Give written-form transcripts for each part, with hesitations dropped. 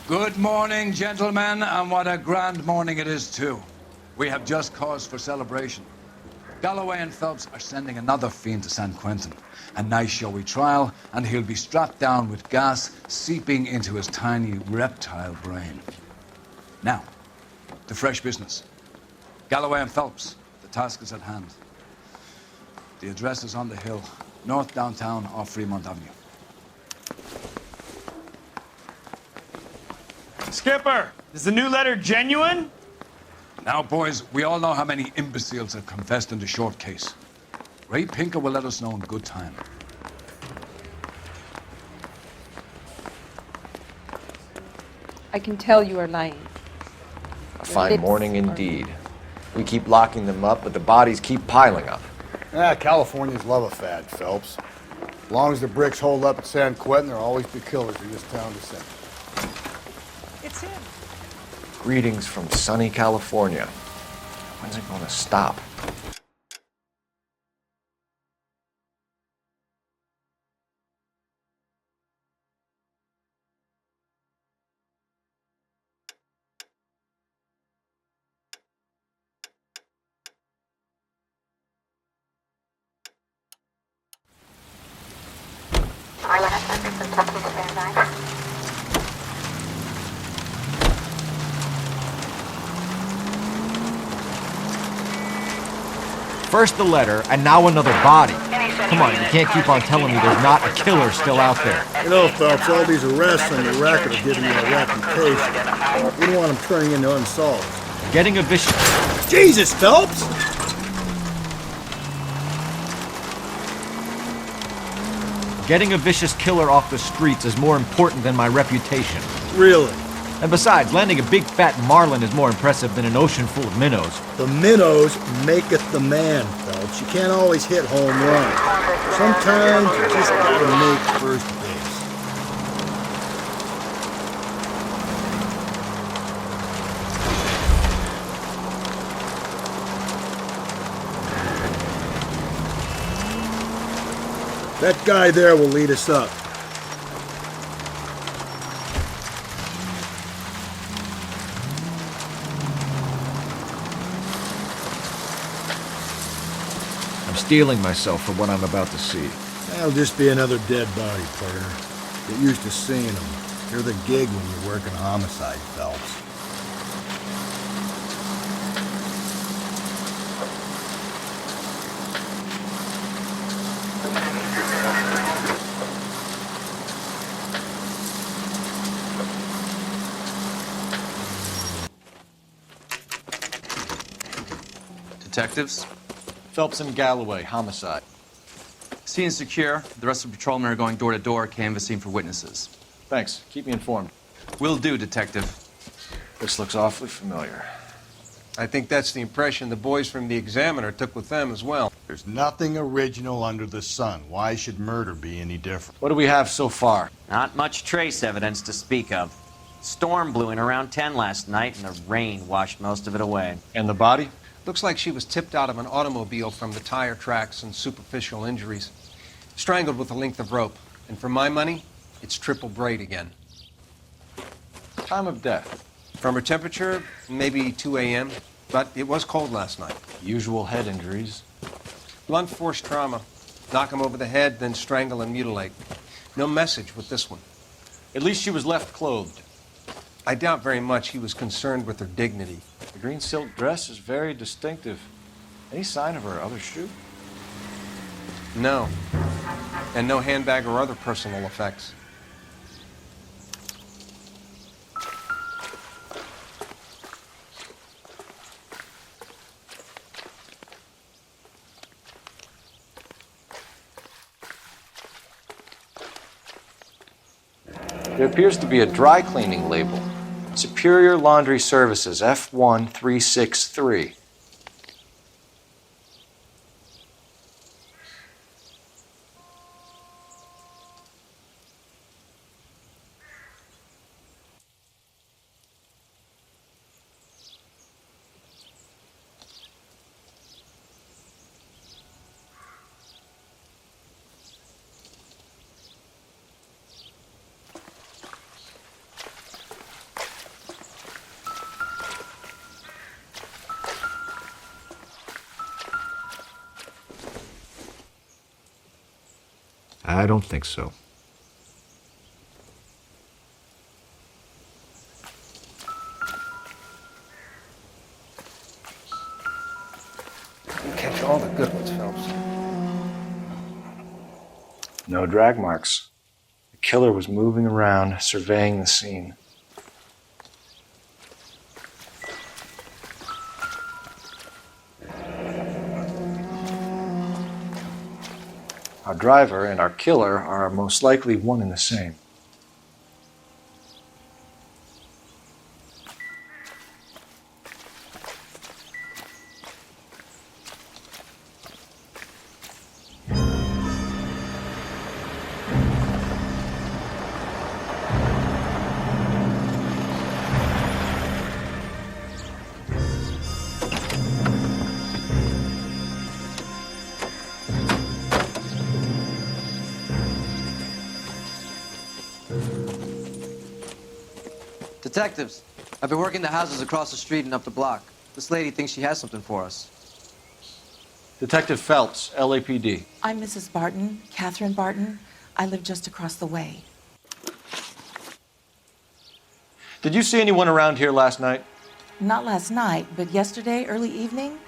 Good morning, gentlemen, and what a grand morning it is, too. We have just cause for celebration. Galloway and Phelps are sending another fiend to San Quentin. A nice showy trial, and he'll be strapped down with gas seeping into his tiny reptile brain. Now, to fresh business. Galloway and Phelps, the task is at hand. The address is on the hill, north downtown off Fremont Avenue. Skipper, is the new letter genuine? Now, boys, we all know how many imbeciles have confessed in the short case. Ray Pinker will let us know in good time. I can tell you are lying. A fine morning indeed. We keep locking them up, but the bodies keep piling up. Californians love a fad, Phelps. As long as the bricks hold up at San Quentin, there'll always be killers in this town to send. It's him. Greetings from sunny California. When's it going to stop? First the letter, and now another body. Come on, you can't keep on telling me there's not a killer still out there. You know, Phelps, all these arrests on your record are giving you a reputation. We don't want them turning into unsolved. Getting a vicious... Jesus, Phelps! Getting a vicious killer off the streets is more important than my reputation. Really? And besides, landing a big fat marlin is more impressive than an ocean full of minnows. The minnows maketh the man, Phelps. You can't always hit home runs. Sometimes you just gotta make first base. That guy there will lead us up. Steeling myself for what I'm about to see. That'll just be another dead body, partner. Get used to seeing them. You're the gig when you're working homicide, Phelps. Detectives? Phelps and Galloway, homicide. Scene is secure. The rest of the patrolmen are going door to door, canvassing for witnesses. Thanks. Keep me informed. Will do, Detective. This looks awfully familiar. I think that's the impression the boys from the Examiner took with them as well. There's nothing original under the sun. Why should murder be any different? What do we have so far? Not much trace evidence to speak of. Storm blew in around 10 last night, and the rain washed most of it away. And the body? Looks like she was tipped out of an automobile from the tire tracks and superficial injuries. Strangled with a length of rope. And for my money, it's triple braid again. Time of death? From her temperature, maybe 2 a.m., but it was cold last night. Usual head injuries. Blunt force trauma. Knock him over the head, then strangle and mutilate. No message with this one. At least she was left clothed. I doubt very much he was concerned with her dignity. The green silk dress is very distinctive. Any sign of her other shoe? No. And no handbag or other personal effects. There appears to be a dry cleaning label. Superior Laundry Services, F1363. I don't think so. Catch all the good ones, Phelps. No drag marks. The killer was moving around, surveying the scene. Our driver and our killer are most likely one and the same. Detectives, I've been working the houses across the street and up the block. This lady thinks she has something for us. Detective Phelps, LAPD. I'm Mrs. Barton, Catherine Barton. I live just across the way. Did you see anyone around here last night? Not last night, but yesterday, early evening,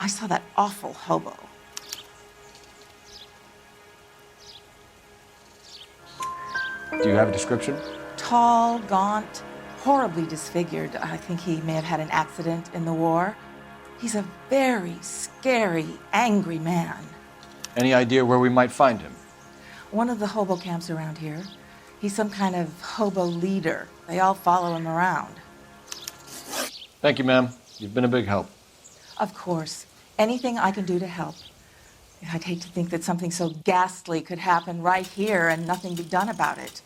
I saw that awful hobo. Do you have a description? Tall, gaunt, horribly disfigured. I think he may have had an accident in the war. He's a very scary, angry man. Any idea where we might find him? One of the hobo camps around here. He's some kind of hobo leader. They all follow him around. Thank you, ma'am. You've been a big help. Of course. Anything I can do to help. I'd hate to think that something so ghastly could happen right here and nothing be done about it.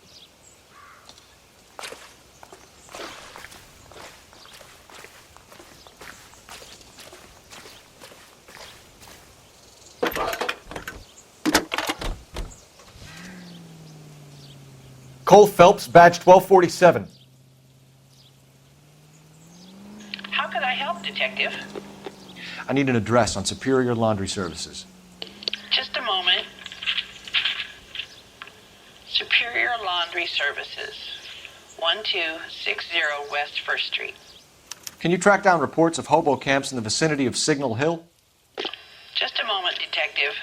Cole Phelps, badge 1247. How can I help, Detective? I need an address on Superior Laundry Services. Just a moment. Superior Laundry Services, 1260 West 1st Street. Can you track down reports of hobo camps in the vicinity of Signal Hill? Just a moment, Detective.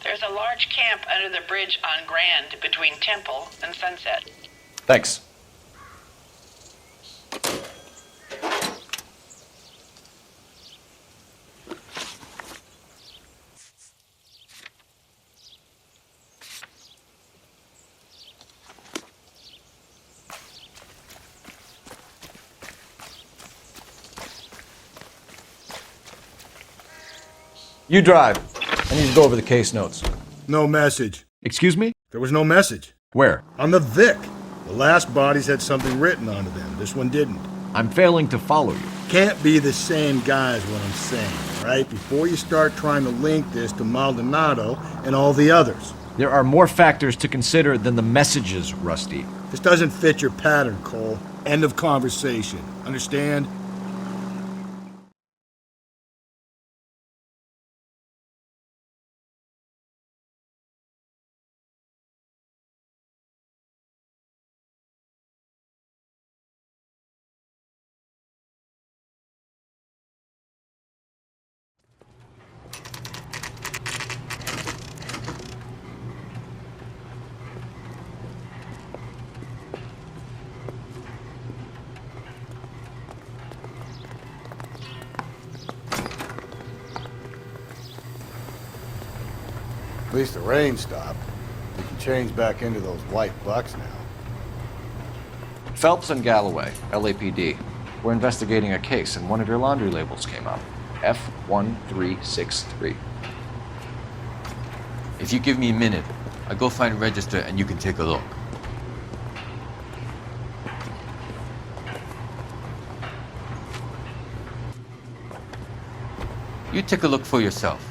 There's a large camp under the bridge on Grand between Temple and Sunset. Thanks. You drive. I need to go over the case notes. No message. Excuse me? There was no message. Where? On the Vic. The last bodies had something written onto them. This one didn't. I'm failing to follow you. Can't be the same guy is what I'm saying, right? Before you start trying to link this to Maldonado and all the others. There are more factors to consider than the messages, Rusty. This doesn't fit your pattern, Cole. End of conversation. Understand? At least the rain stopped. We can change back into those white bucks now. Phelps and Galloway, LAPD. We're investigating a case and one of your laundry labels came up. F1363. If you give me a minute, I'll go find a register and you can take a look. You take a look for yourself.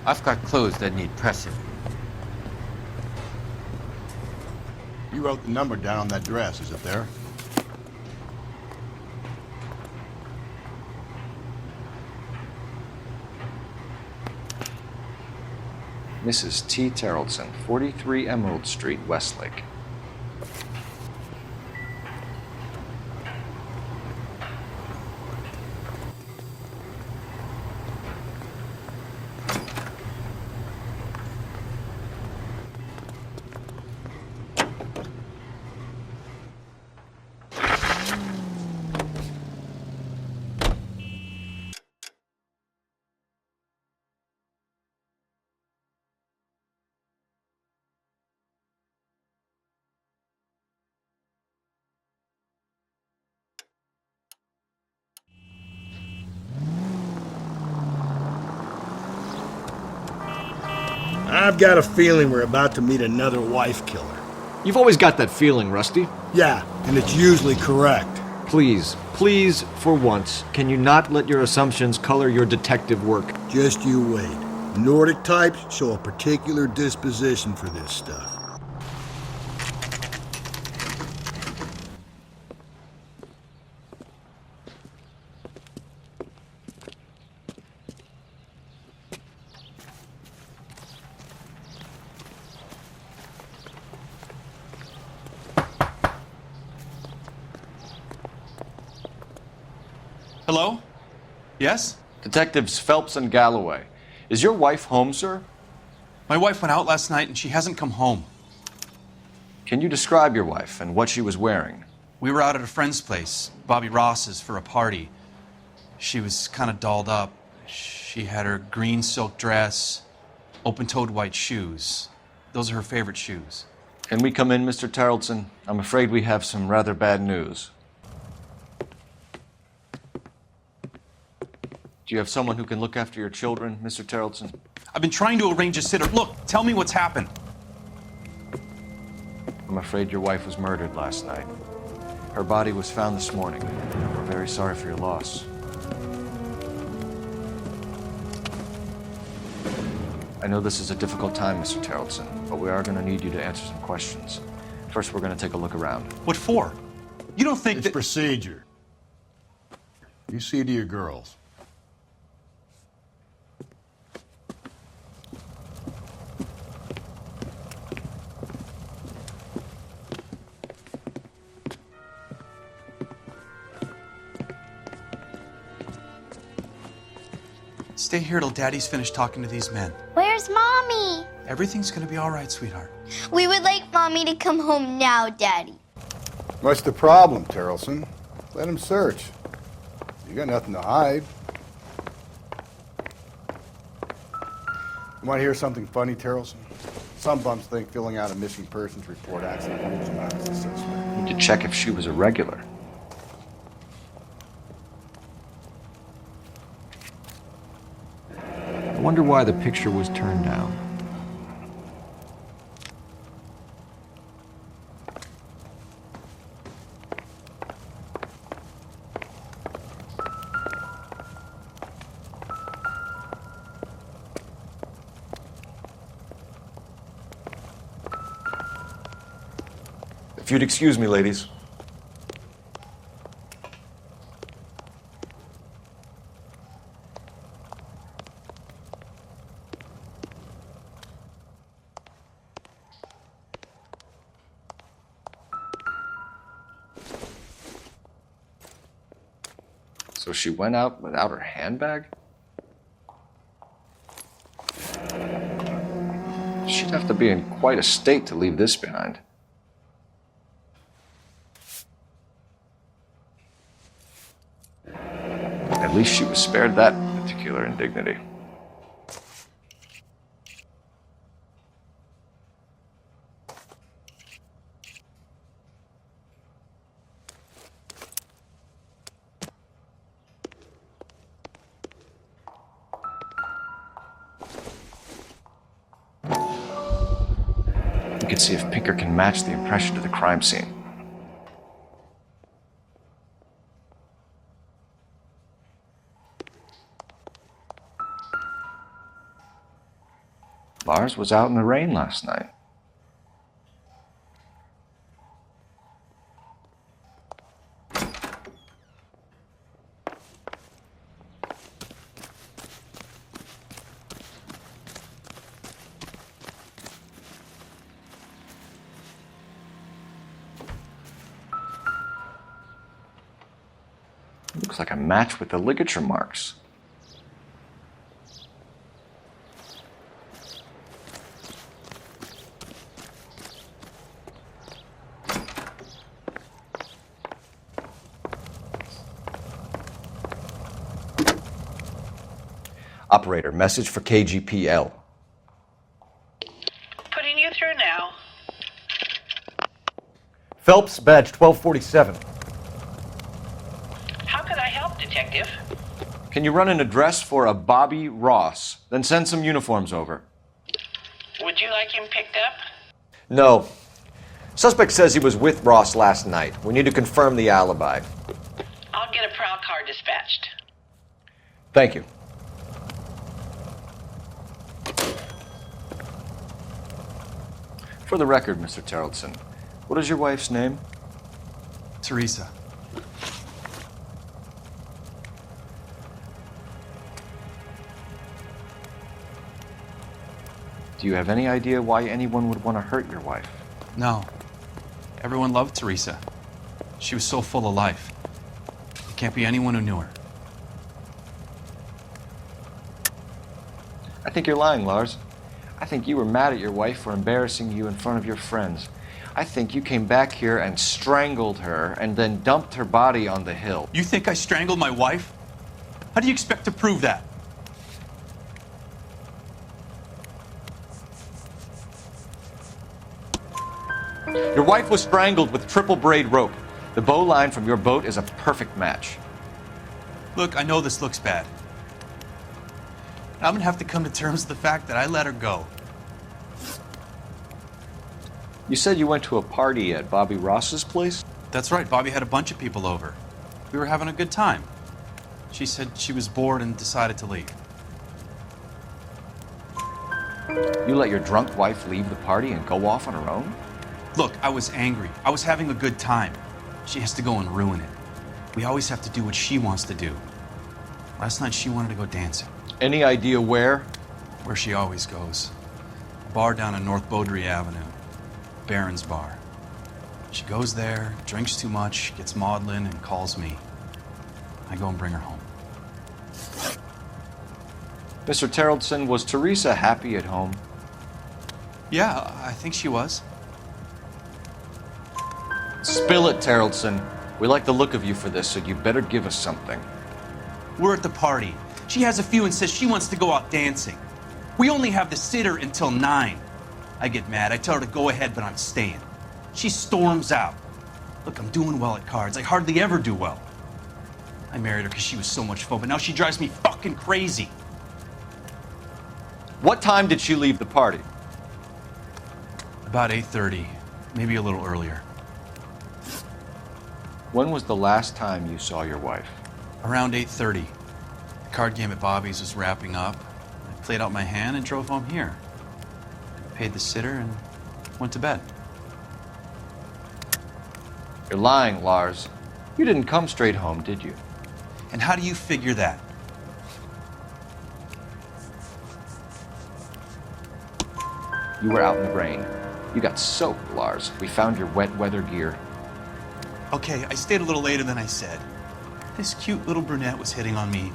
I've got clothes that need pressing. You wrote the number down on that dress, is it there? Mrs. T. Terrellson, 43 Emerald Street, Westlake. I've got a feeling we're about to meet another wife killer. You've always got that feeling, Rusty. Yeah, and it's usually correct. Please, for once, can you not let your assumptions color your detective work? Just you wait. Nordic types show a particular disposition for this stuff. Hello? Yes? Detectives Phelps and Galloway. Is your wife home, sir? My wife went out last night and she hasn't come home. Can you describe your wife and what she was wearing? We were out at a friend's place, Bobby Ross's, for a party. She was kind of dolled up. She had her green silk dress, open-toed white shoes. Those are her favorite shoes. Can we come in, Mr. Terrellson? I'm afraid we have some rather bad news. Do you have someone who can look after your children, Mr. Terrellson? I've been trying to arrange a sitter. Look, tell me what's happened. I'm afraid your wife was murdered last night. Her body was found this morning. We're very sorry for your loss. I know this is a difficult time, Mr. Terrellson, but we are going to need you to answer some questions. First, we're going to take a look around. What for? You don't think It's procedure. You see to your girls. Stay here till Daddy's finished talking to these men. Where's Mommy? Everything's gonna be all right, sweetheart. We would like Mommy to come home now, Daddy. What's the problem, Terrellson? Let him search. You got nothing to hide. You want to hear something funny, Terrellson? Some bums think filling out a missing persons report acts like holds them out as a suspect. Need to check if she was a regular. I wonder why the picture was turned down. If you'd excuse me, ladies. So she went out without her handbag? She'd have to be in quite a state to leave this behind. At least she was spared that particular indignity. We can see if Pinker can match the impression to the crime scene. Lars was out in the rain last night. looks like a match with the ligature marks. Operator, message for KGPL. Putting you through now. Phelps, badge 1247. How could I help, Detective? Can you run an address for a Bobby Ross? Then send some uniforms over. Would you like him picked up? No. Suspect says he was with Ross last night. We need to confirm the alibi. I'll get a prowl car dispatched. Thank you. For the record, Mr. Terrellson, what is your wife's name? Teresa. Do you have any idea why anyone would want to hurt your wife? No. Everyone loved Teresa. She was so full of life. There can't be anyone who knew her. I think you're lying, Lars. I think you were mad at your wife for embarrassing you in front of your friends. I think you came back here and strangled her and then dumped her body on the hill. You think I strangled my wife? How do you expect to prove that? Your wife was strangled with triple braid rope. The bow line from your boat is a perfect match. Look, I know this looks bad. I'm gonna have to come to terms with the fact that I let her go. You said you went to a party at Bobby Ross's place? That's right, Bobby had a bunch of people over. We were having a good time. She said she was bored and decided to leave. You let your drunk wife leave the party and go off on her own? Look, I was angry. I was having a good time. She has to go and ruin it. We always have to do what she wants to do. Last night she wanted to go dancing. Any idea where? Where she always goes. A bar down on North Beaudry Avenue. Barron's Bar. She goes there, drinks too much, gets maudlin, and calls me. I go and bring her home. Mr. Terrellson, was Teresa happy at home? Yeah, I think she was. Spill it, Terrellson. We like the look of you for this, so you better give us something. We're at the party. She has a few and says she wants to go out dancing. We only have the sitter until 9. I get mad. I tell her to go ahead, but I'm staying. She storms out. Look, I'm doing well at cards. I hardly ever do well. I married her because she was so much fun, but now she drives me fucking crazy. What time did she leave the party? About 8:30, maybe a little earlier. When was the last time you saw your wife? Around 8:30. The card game at Bobby's was wrapping up. I played out my hand and drove home here. I paid the sitter and went to bed. You're lying, Lars. You didn't come straight home, did you? And how do you figure that? You were out in the rain. You got soaked, Lars. We found your wet weather gear. Okay, I stayed a little later than I said. This cute little brunette was hitting on me.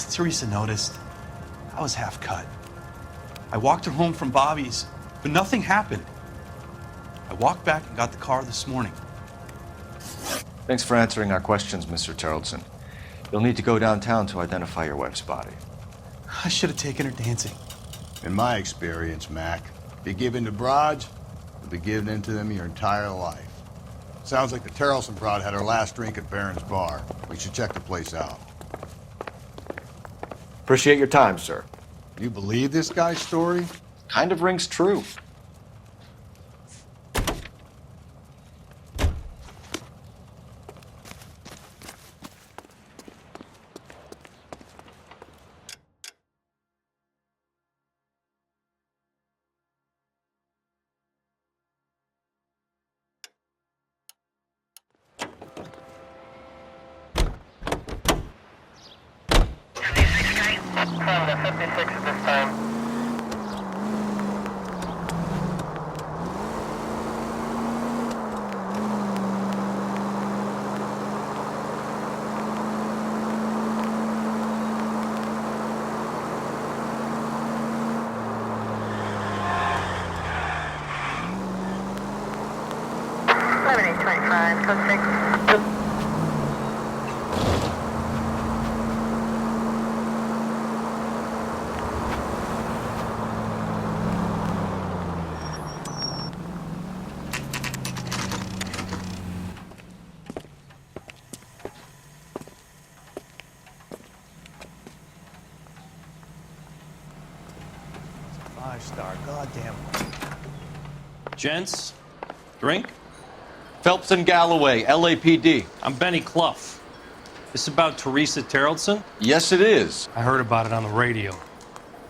Teresa noticed. I was half cut. I walked her home from Bobby's, but nothing happened. I walked back and got the car this morning. Thanks for answering our questions, Mr. Terrellson. You'll need to go downtown to identify your wife's body. I should have taken her dancing. In my experience, Mac, if you give in to broads, you'll be giving in to them your entire life. Sounds like the Terrellson broad had her last drink at Barron's Bar. We should check the place out. Appreciate your time, sir. You believe this guy's story? Kind of rings true. 695, code 6. Five-star, goddamn. Gents, drink? Phelps and Galloway, LAPD. I'm Benny Clough. This about Teresa Terrellson? Yes, it is. I heard about it on the radio.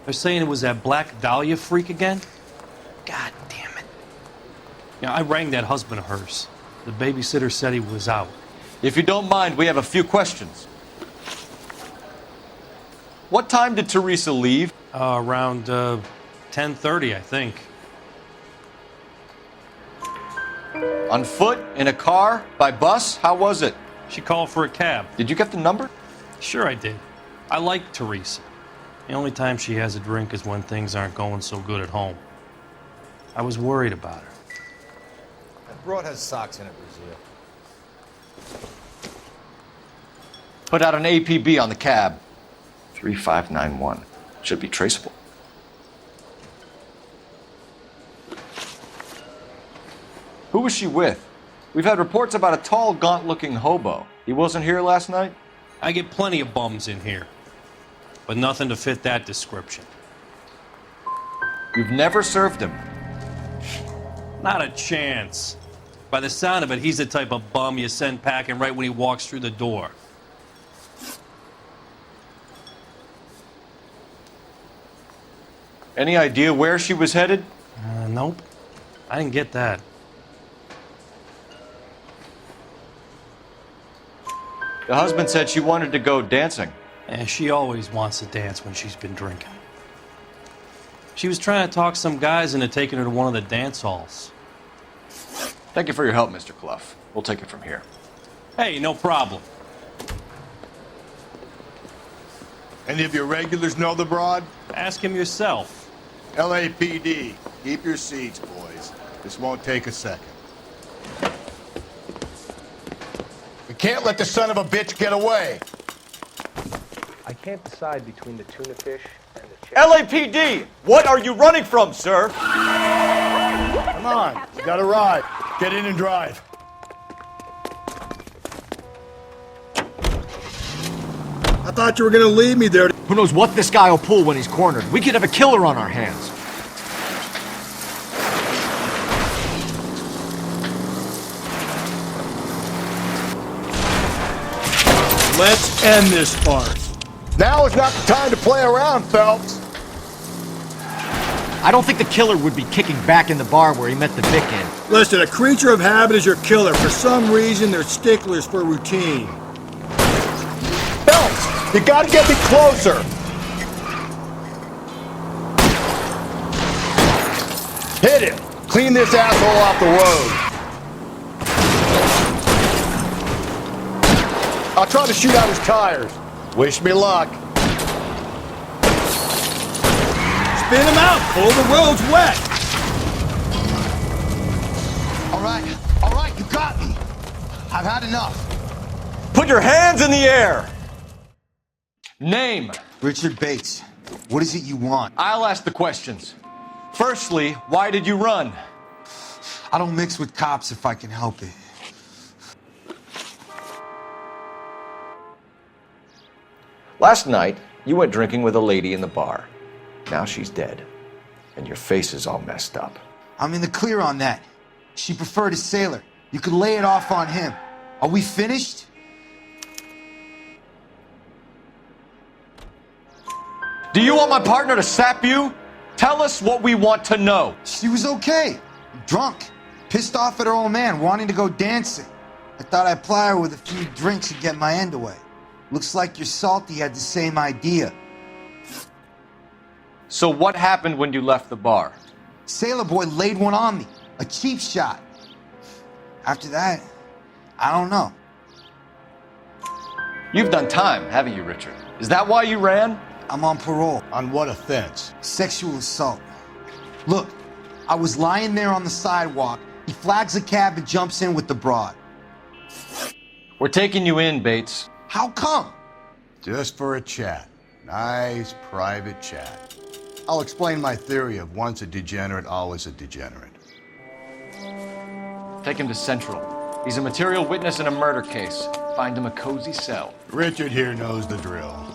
They're saying it was that Black Dahlia freak again? God damn it. Yeah, I rang that husband of hers. The babysitter said he was out. If you don't mind, we have a few questions. What time did Teresa leave? Around 10:30, I think. On foot? In a car? By bus? How was it? She called for a cab. Did you get the number? Sure I did. I like Teresa. The only time she has a drink is when things aren't going so good at home. I was worried about her. That broad has socks in it, Brazil. Put out an APB on the cab. 3591. Should be traceable. Who was she with? We've had reports about a tall, gaunt-looking hobo. He wasn't here last night? I get plenty of bums in here, but nothing to fit that description. You've never served him? Not a chance. By the sound of it, he's the type of bum you send packing right when he walks through the door. Any idea where she was headed? Nope. I didn't get that. The husband said she wanted to go dancing. She always wants to dance when she's been drinking. She was trying to talk some guys into taking her to one of the dance halls. Thank you for your help, Mr. Clough. We'll take it from here. Hey, no problem. Any of your regulars know the broad? Ask him yourself. LAPD, keep your seats, boys. This won't take a second. We can't let the son of a bitch get away. I can't decide between the tuna fish and the chicken. LAPD! What are you running from, sir? Come on, you got a ride. Get in and drive. I thought you were gonna leave me there. Who knows what this guy will pull when he's cornered? We could have a killer on our hands. Let's end this farce. Now is not the time to play around, Phelps. I don't think the killer would be kicking back in the bar where he met the Vic in. Listen, a creature of habit is your killer. For some reason, they're sticklers for routine. Phelps, you gotta get me closer. Hit him. Clean this asshole off the road. I'll try to shoot out his tires. Wish me luck. Spin him out, Cole. The road's wet. All right, you got me. I've had enough. Put your hands in the air! Name? Richard Bates. What is it you want? I'll ask the questions. Firstly, why did you run? I don't mix with cops if I can help it. Last night, you went drinking with a lady in the bar. Now she's dead, and your face is all messed up. I'm in the clear on that. She preferred a sailor. You could lay it off on him. Are we finished? Do you want my partner to sap you? Tell us what we want to know. She was okay. Drunk. Pissed off at her old man, wanting to go dancing. I thought I'd ply her with a few drinks and get my end away. Looks like your Salty had the same idea. So what happened when you left the bar? Sailor boy laid one on me. A cheap shot. After that, I don't know. You've done time, haven't you, Richard? Is that why you ran? I'm on parole. On what offense? Sexual assault. Look, I was lying there on the sidewalk, He flags a cab and jumps in with the broad. We're taking you in, Bates. How come? Just for a chat. Nice private chat. I'll explain my theory of once a degenerate, always a degenerate. Take him to Central. He's a material witness in a murder case. Find him a cozy cell. Richard here knows the drill.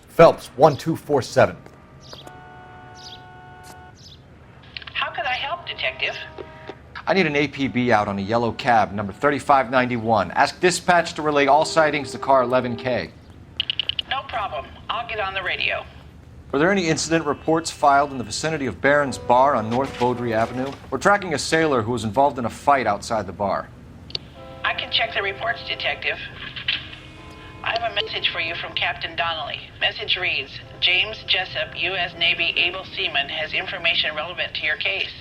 Phelps, 1247. How could I help, Detective? I need an APB out on a yellow cab, number 3591. Ask dispatch to relay all sightings to car 11K. No problem. I'll get on the radio. Were there any incident reports filed in the vicinity of Barron's Bar on North Beaudry Avenue? We're tracking a sailor who was involved in a fight outside the bar. I can check the reports, Detective. I have a message for you from Captain Donnelly. Message reads, James Jessup, U.S. Navy able seaman, has information relevant to your case.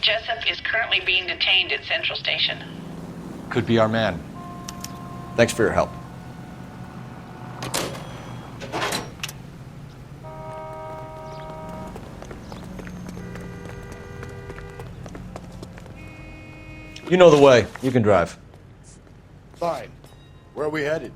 Jessup is currently being detained at Central Station. Could be our man. Thanks for your help. You know the way. You can drive. Fine. Where are we headed?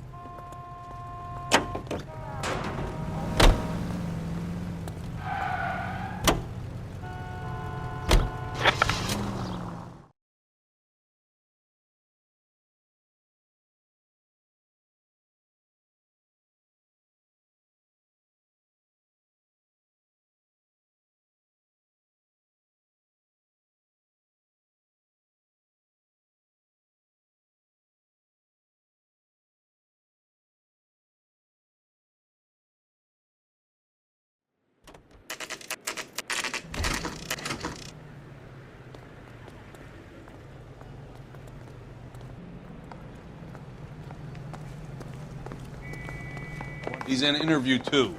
He's in interview 2.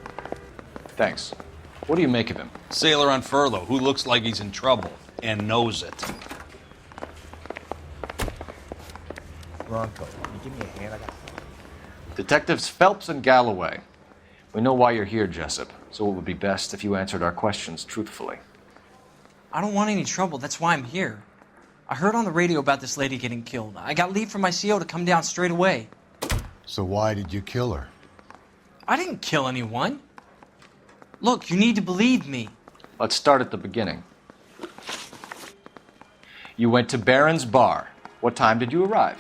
Thanks. What do you make of him? Sailor on furlough who looks like he's in trouble and knows it. Bronco, can you give me a hand? Detectives Phelps and Galloway. We know why you're here, Jessup, so it would be best if you answered our questions truthfully. I don't want any trouble. That's why I'm here. I heard on the radio about this lady getting killed. I got leave from my CO to come down straight away. So why did you kill her? I didn't kill anyone. Look, you need to believe me. Let's start at the beginning. You went to Barron's Bar. What time did you arrive?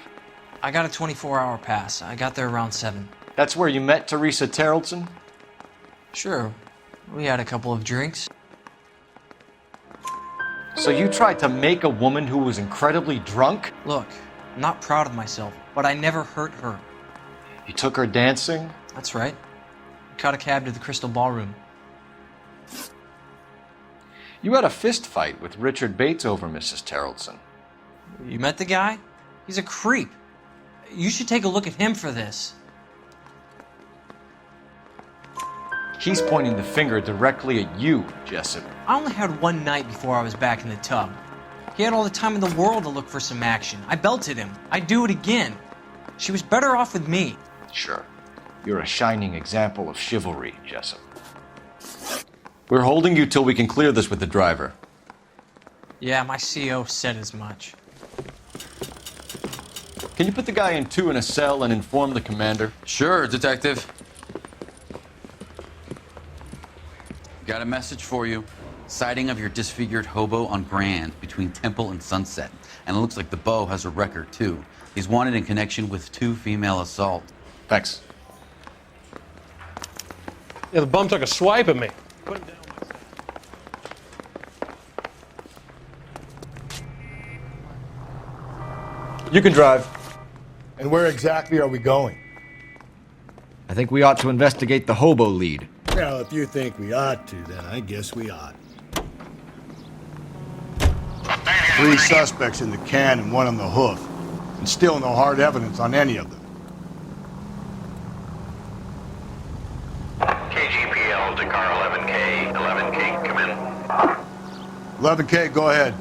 I got a 24-hour pass. I got there around 7. That's where you met Teresa Terrelson? Sure. We had a couple of drinks. So you tried to make a woman who was incredibly drunk? Look, I'm not proud of myself, but I never hurt her. You took her dancing? That's right. Caught a cab to the Crystal Ballroom. You had a fist fight with Richard Bates over Mrs. Terrelson. You met the guy? He's a creep. You should take a look at him for this. He's pointing the finger directly at you, Jessup. I only had one night before I was back in the tub. He had all the time in the world to look for some action. I belted him. I'd do it again. She was better off with me. Sure. You're a shining example of chivalry, Jessup. We're holding you till we can clear this with the driver. Yeah, my CO said as much. Can you put the guy in 2 in a cell and inform the commander? Sure, Detective. Got a message for you. Sighting of your disfigured hobo on Grand between Temple and Sunset. And it looks like the Beau has a record, too. He's wanted in connection with 2 female assaults. Thanks. Yeah, the bum took a swipe at me. Put him down. You can drive. And where exactly are we going? I think we ought to investigate the hobo lead. Well, if you think we ought to, then I guess we ought. 3 suspects in the can and 1 on the hoof. And still no hard evidence on any of them. KGPL to car 11K. 11K, come in. 11K, go ahead.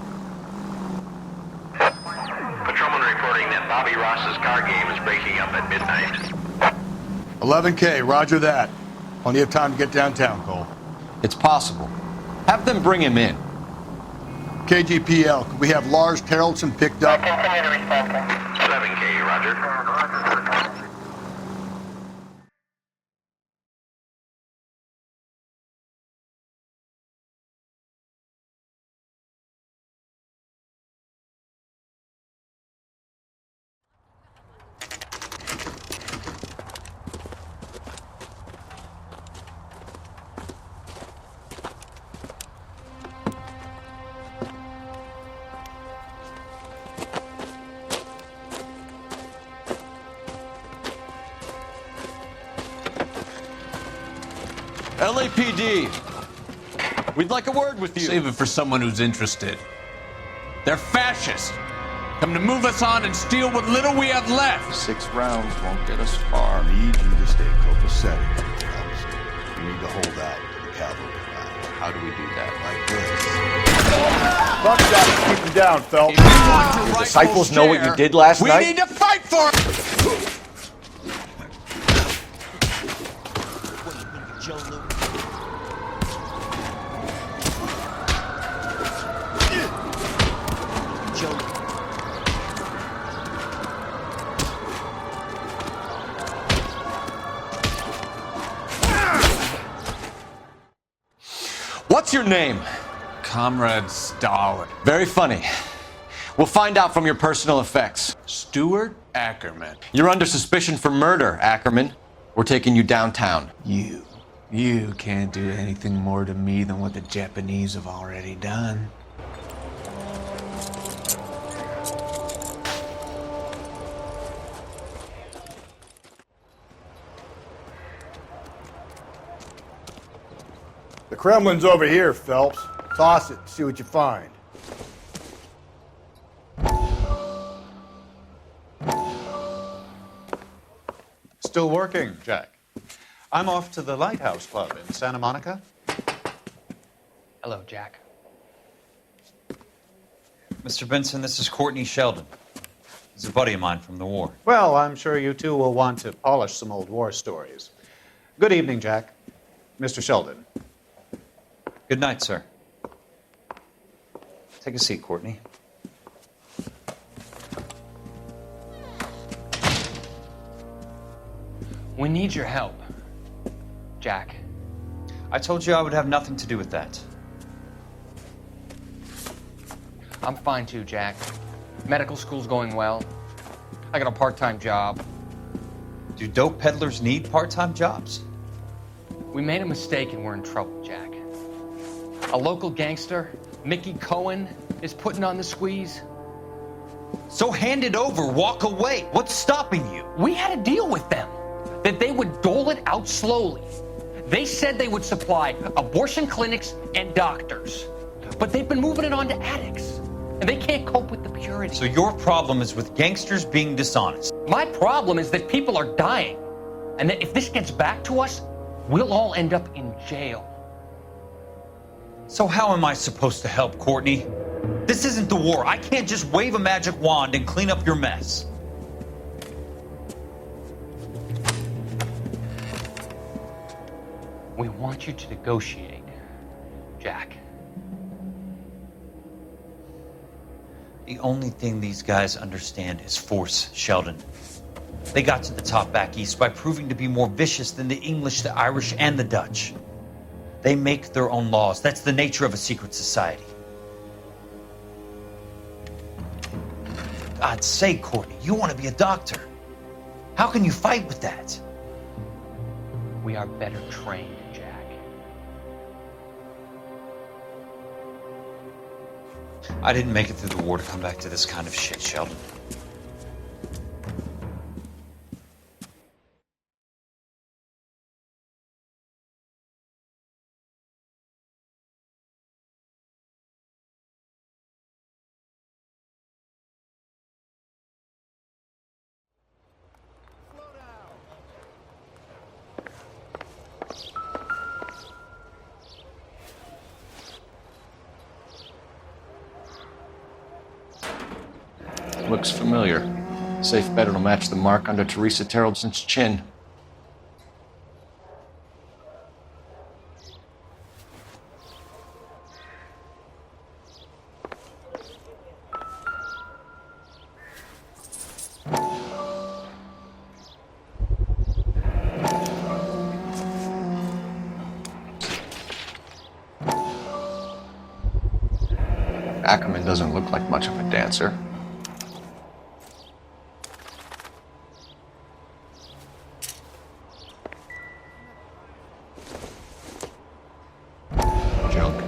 Patrolman reporting that Bobby Ross's car game is breaking up at midnight. 11K, roger that. Plenty of time to get downtown, Cole. It's possible. Have them bring him in. KGPL, could we have Lars Carrollson picked up? 11K, roger. LAPD, we'd like a word with you. Save it for someone who's interested. They're fascists. Come to move us on and steal what little we have left. 6 rounds won't get us far. I need you to stay copacetic. You need to hold out until the cavalry arrive. How do we do that? Like this. Buckshot, keep him down, Phelps. The disciples know what you did last night? We need to fight for it! What's your name? Comrade Stalin. Very funny. We'll find out from your personal effects. Stuart Ackerman. You're under suspicion for murder, Ackerman. We're taking you downtown. You can't do anything more to me than what the Japanese have already done. The Kremlin's over here, Phelps. Toss it, see what you find. Still working, Jack. I'm off to the Lighthouse Club in Santa Monica. Hello, Jack. Mr. Benson, this is Courtney Sheldon. He's a buddy of mine from the war. Well, I'm sure you two will want to polish some old war stories. Good evening, Jack. Mr. Sheldon. Good night, sir. Take a seat, Courtney. We need your help, Jack. I told you I would have nothing to do with that. I'm fine too, Jack. Medical school's going well. I got a part-time job. Do dope peddlers need part-time jobs? We made a mistake and we're in trouble, Jack. A local gangster, Mickey Cohen, is putting on the squeeze. So hand it over, walk away. What's stopping you? We had a deal with them that they would dole it out slowly. They said they would supply abortion clinics and doctors, but they've been moving it on to addicts, and they can't cope with the purity. So your problem is with gangsters being dishonest. My problem is that people are dying, and that if this gets back to us, we'll all end up in jail. So how am I supposed to help, Courtney? This isn't the war. I can't just wave a magic wand and clean up your mess. We want you to negotiate, Jack. The only thing these guys understand is force, Sheldon. They got to the top back east by proving to be more vicious than the English, the Irish, and the Dutch. They make their own laws. That's the nature of a secret society. For God's sake, Courtney, you want to be a doctor. How can you fight with that? We are better trained, Jack. I didn't make it through the war to come back to this kind of shit, Sheldon. looks familiar. Safe bet it'll match the mark under Teresa Terrelson's chin. Ackerman doesn't look like much of a dancer. Junk.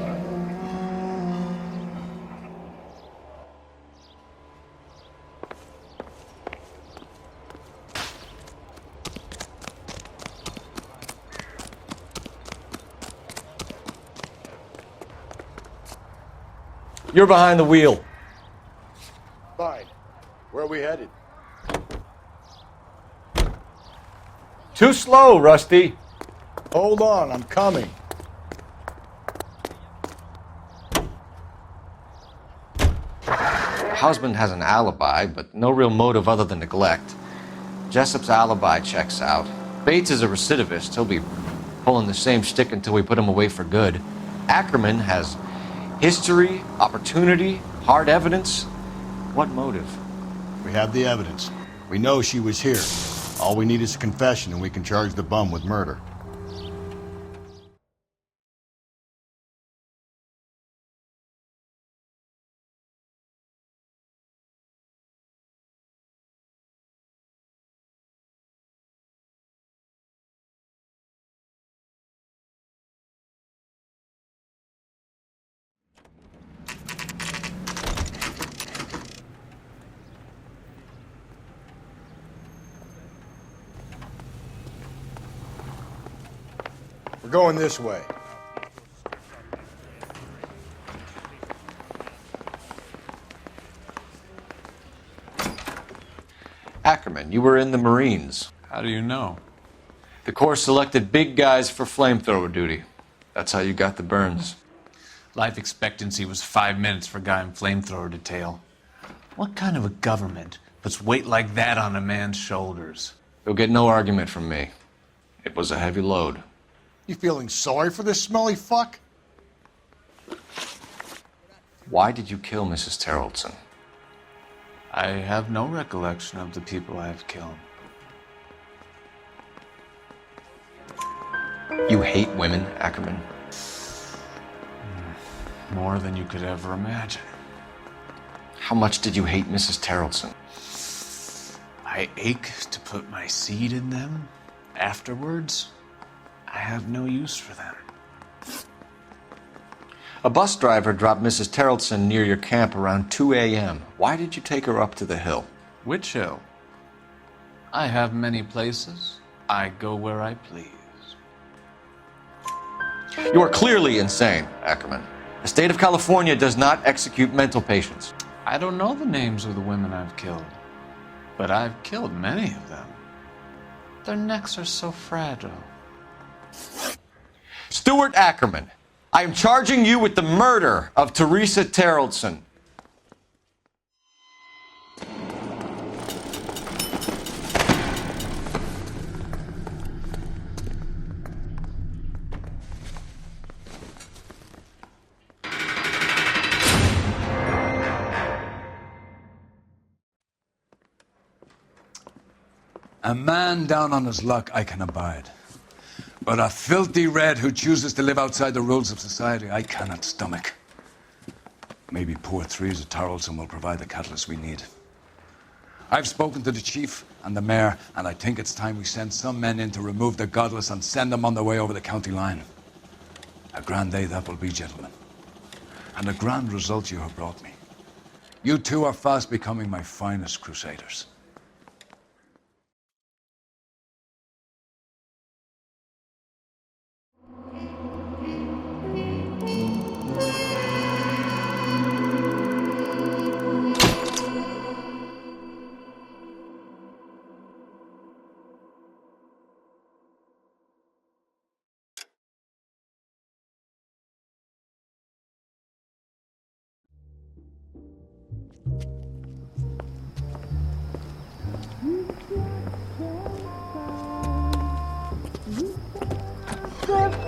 You're behind the wheel. Fine. Where are we headed? Too slow, Rusty. Hold on, I'm coming. Husband has an alibi, but no real motive other than neglect. Jessup's alibi checks out. Bates is a recidivist. He'll be pulling the same shtick until we put him away for good. Ackerman has history, opportunity, hard evidence. What motive? We have the evidence. We know she was here. All we need is a confession and we can charge the bum with murder. We're going this way. Ackerman, you were in the Marines. How do you know? The Corps selected big guys for flamethrower duty. That's how you got the burns. Life expectancy was 5 minutes for a guy in flamethrower detail. What kind of a government puts weight like that on a man's shoulders? You'll get no argument from me. It was a heavy load. You feeling sorry for this smelly fuck? Why did you kill Mrs. Terrelson? I have no recollection of the people I have killed. You hate women, Ackerman? More than you could ever imagine. How much did you hate Mrs. Terrelson? I ache to put my seed in them. Afterwards, I have no use for them. A bus driver dropped Mrs. Terrelson near your camp around 2 a.m. Why did you take her up to the hill? Which hill? I have many places. I go where I please. You are clearly insane, Ackerman. The state of California does not execute mental patients. I don't know the names of the women I've killed, but I've killed many of them. Their necks are so fragile. Stuart Ackerman, I am charging you with the murder of Teresa Terrelson. A man down on his luck I can abide. But a filthy red who chooses to live outside the rules of society, I cannot stomach. Maybe poor Teresa Terrelson will provide the catalyst we need. I've spoken to the chief and the mayor, and I think it's time we send some men in to remove the godless and send them on their way over the county line. A grand day that will be, gentlemen. And a grand result you have brought me. You two are fast becoming my finest crusaders.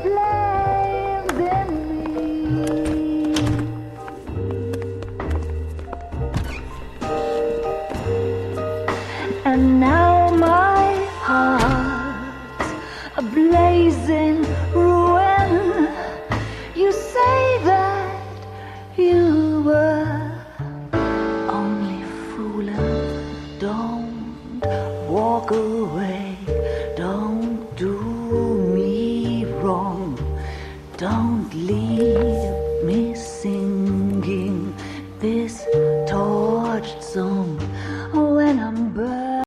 flames in me. And now my heart's a blazing ruin. You say